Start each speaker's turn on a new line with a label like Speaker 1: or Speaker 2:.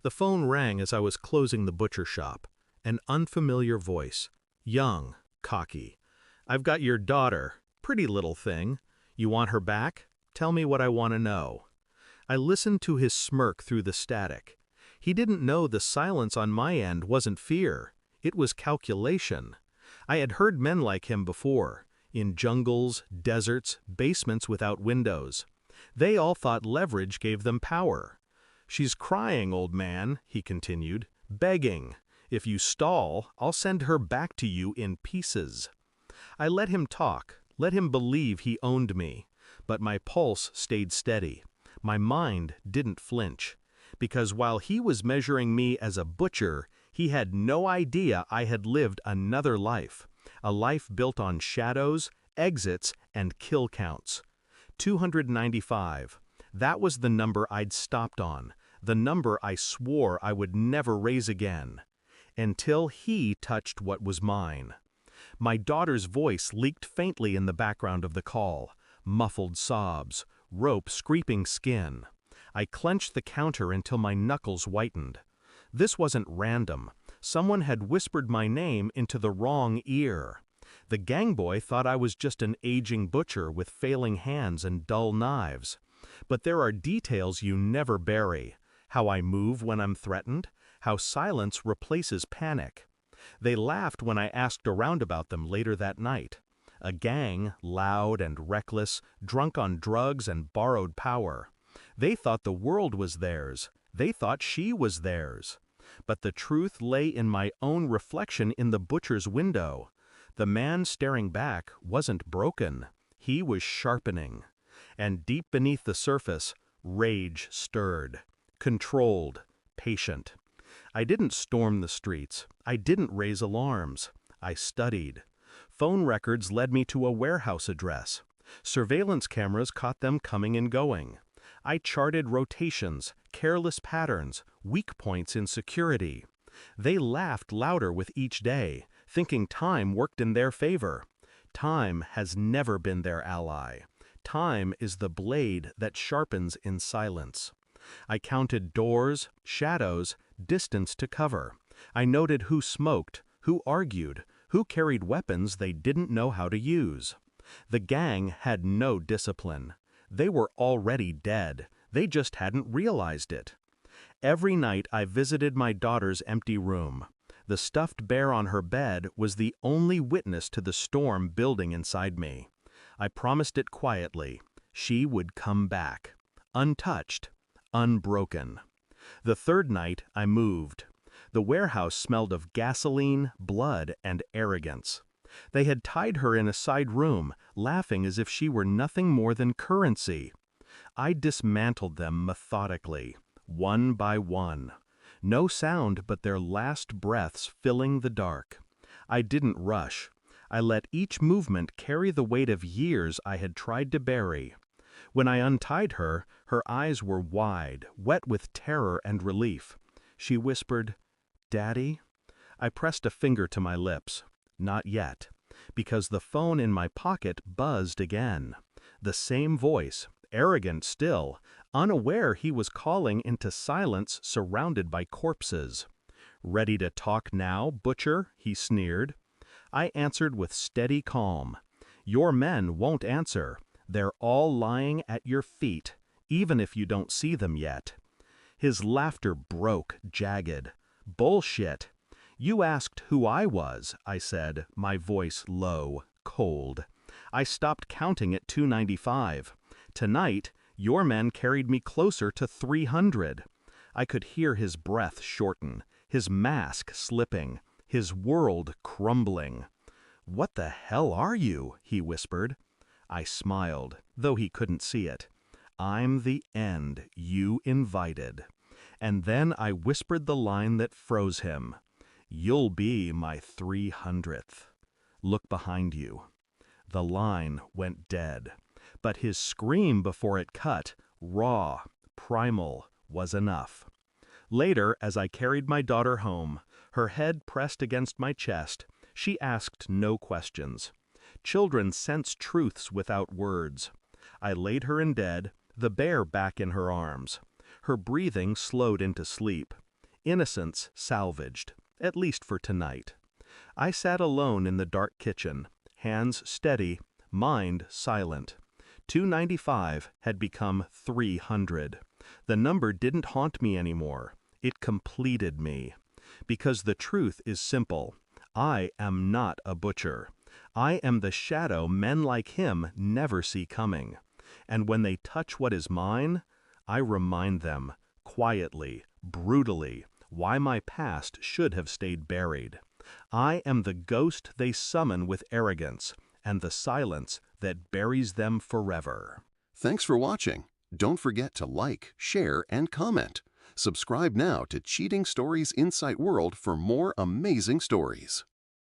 Speaker 1: The phone rang as I was closing the butcher shop. An unfamiliar voice. Young, cocky. "I've got your daughter. Pretty little thing. You want her back? Tell me what I want to know." I listened to his smirk through the static. He didn't know the silence on my end wasn't fear. It was calculation. I had heard men like him before, in jungles, deserts, basements without windows. They all thought leverage gave them power. "She's crying, old man," he continued, "begging. If you stall, I'll send her back to you in pieces." I let him talk, let him believe he owned me, but my pulse stayed steady. My mind didn't flinch, because while he was measuring me as a butcher, he had no idea I had lived another life, a life built on shadows, exits, and kill counts. 295. That was the number I'd stopped on, the number I swore I would never raise again. Until he touched what was mine. My daughter's voice leaked faintly in the background of the call, muffled sobs, rope scraping skin. I clenched the counter until my knuckles whitened. This wasn't random. Someone had whispered my name into the wrong ear. The gangboy thought I was just an aging butcher with failing hands and dull knives. But there are details you never bury. How I move when I'm threatened, how silence replaces panic. They laughed when I asked around about them later that night. A gang, loud and reckless, drunk on drugs and borrowed power. They thought the world was theirs. They thought she was theirs. But the truth lay in my own reflection in the butcher's window. The man staring back wasn't broken. He was sharpening. And deep beneath the surface, rage stirred. Controlled. Patient. I didn't storm the streets. I didn't raise alarms. I studied. Phone records led me to a warehouse address. Surveillance cameras caught them coming and going. I charted rotations, careless patterns, weak points in security. They laughed louder with each day, thinking time worked in their favor. Time has never been their ally. Time is the blade that sharpens in silence. I counted doors, shadows, distance to cover. I noted who smoked, who argued, who carried weapons they didn't know how to use. The gang had no discipline. They were already dead. They just hadn't realized it. Every night I visited my daughter's empty room. The stuffed bear on her bed was the only witness to the storm building inside me. I promised it quietly. She would come back. Untouched. Unbroken. The third night I moved. The warehouse smelled of gasoline, blood, and arrogance. They had tied her in a side room, laughing as if she were nothing more than currency. I dismantled them methodically, one by one. No sound but their last breaths filling the dark. I didn't rush. I let each movement carry the weight of years I had tried to bury. When I untied her, her eyes were wide, wet with terror and relief. She whispered, "Daddy?" I pressed a finger to my lips. Not yet, because the phone in my pocket buzzed again. The same voice, arrogant still, unaware he was calling into silence surrounded by corpses. "Ready to talk now, butcher?" he sneered. I answered with steady calm. "Your men won't answer. They're all lying at your feet, even if you don't see them yet." His laughter broke, jagged. "Bullshit. You asked who I was," I said, my voice low, cold. "I stopped counting at 295. Tonight, your men carried me closer to 300. I could hear his breath shorten, his mask slipping, his world crumbling. "What the hell are you?" he whispered. I smiled, though he couldn't see it. "I'm the end you invited." And then I whispered the line that froze him. "You'll be my 300th. Look behind you." The line went dead, but his scream before it cut, raw, primal, was enough. Later, as I carried my daughter home, her head pressed against my chest, she asked no questions. Children sense truths without words. I laid her in bed, the bear back in her arms. Her breathing slowed into sleep. Innocence salvaged, at least for tonight. I sat alone in the dark kitchen, hands steady, mind silent. 295 had become 300. The number didn't haunt me anymore. It completed me. Because the truth is simple. I am not a butcher. I am the shadow men like him never see coming. And when they touch what is mine, I remind them, quietly, brutally, why my past should have stayed buried. I am the ghost they summon with arrogance, and the silence that buries them forever.
Speaker 2: Thanks for watching. Don't forget to like, share, and comment. Subscribe now to Cheating Stories Insight World for more amazing stories.